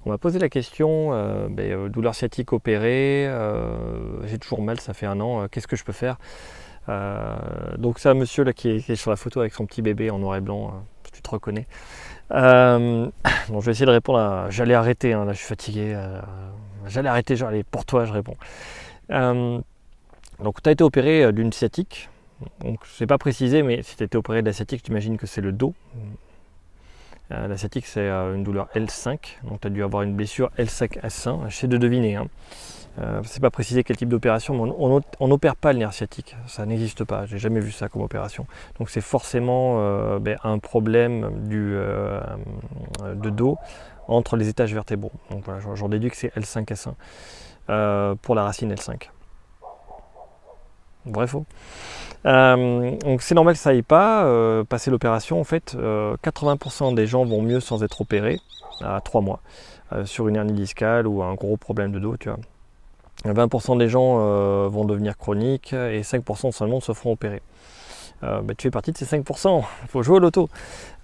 On m'a posé la question, douleur sciatique opérée, j'ai toujours mal, ça fait 1 an, qu'est-ce que je peux faire? Donc c'est un monsieur là qui est sur la photo avec son petit bébé en noir et blanc, si tu te reconnais. Donc je vais essayer de répondre. J'allais arrêter, hein, là je suis fatigué. J'allais arrêter, genre allez, pour toi je réponds. Donc tu as été opéré d'une sciatique. Donc je n'ai pas précisé, mais si tu as été opéré de la sciatique, j'imagine que c'est le dos. La sciatique c'est une douleur L5, donc tu as dû avoir une blessure L5-S1, j'essaie de deviner. Hein. C'est pas précisé quel type d'opération, mais on n'opère pas le nerf sciatique, ça n'existe pas, j'ai jamais vu ça comme opération. Donc c'est forcément un problème de dos entre les étages vertébraux. Donc voilà, j'en déduis que c'est L5-S1 pour la racine L5. Vrai, faux. Donc c'est normal que ça aille pas, passer l'opération en fait, 80% des gens vont mieux sans être opérés à 3 mois, sur une hernie discale ou un gros problème de dos, tu vois. 20% des gens vont devenir chroniques et 5% seulement se feront opérer. Tu fais partie de ces 5%, il faut jouer au loto.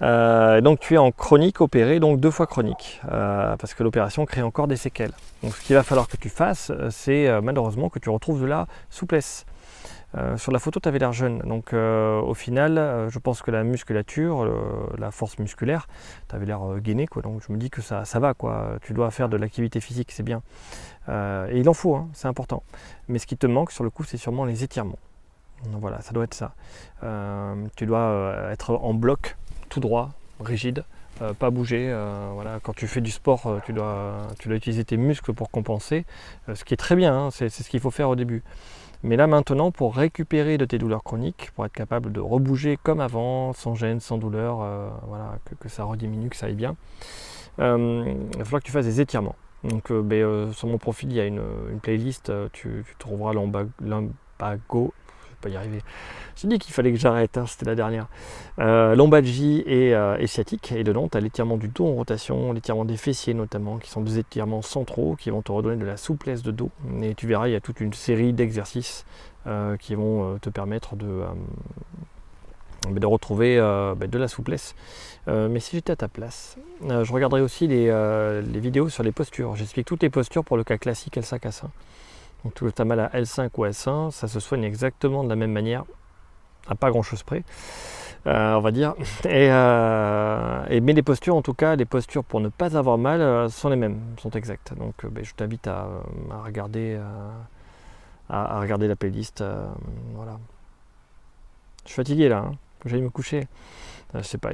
Donc tu es en chronique opéré, donc 2 fois chronique, parce que l'opération crée encore des séquelles. Donc ce qu'il va falloir que tu fasses, c'est malheureusement que tu retrouves de la souplesse. Sur la photo, tu avais l'air jeune, donc au final, je pense que la musculature, la force musculaire, tu avais l'air gainé, quoi. Donc je me dis que ça va, quoi. Tu dois faire de l'activité physique, c'est bien. Et il en faut, hein, c'est important. Mais ce qui te manque sur le coup, c'est sûrement les étirements. Donc, voilà, ça doit être ça. Tu dois être en bloc, tout droit, rigide, pas bouger. Voilà. Quand tu fais du sport, tu dois utiliser tes muscles pour compenser, ce qui est très bien, hein, c'est ce qu'il faut faire au début. Mais là maintenant, pour récupérer de tes douleurs chroniques, pour être capable de rebouger comme avant, sans gêne, sans douleur, voilà, que ça rediminue, que ça aille bien, il va falloir que tu fasses des étirements. Donc sur mon profil, il y a une playlist, tu trouveras lumbago, je vais pas y arriver. J'ai dit qu'il fallait que j'arrête, hein, c'était la dernière. Lombalgie et sciatique, et dedans tu as l'étirement du dos en rotation, l'étirement des fessiers notamment, qui sont des étirements centraux qui vont te redonner de la souplesse de dos. Et tu verras, il y a toute une série d'exercices qui vont te permettre de retrouver de la souplesse. Mais si j'étais à ta place, je regarderais aussi les vidéos sur les postures. J'explique toutes les postures pour le cas classique L5-S1. Donc tu as mal à L5 ou S1, ça se soigne exactement de la même manière, à pas grand chose près, on va dire. Mais les postures, en tout cas, les postures pour ne pas avoir mal sont les mêmes, sont exactes. Donc je t'invite à regarder la playlist. Voilà. Je suis fatigué là, hein. Faut que j'aille me coucher. Je sais pas,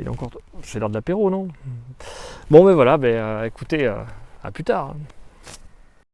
c'est l'heure de l'apéro, non? Bon, mais voilà, écoutez, à plus tard.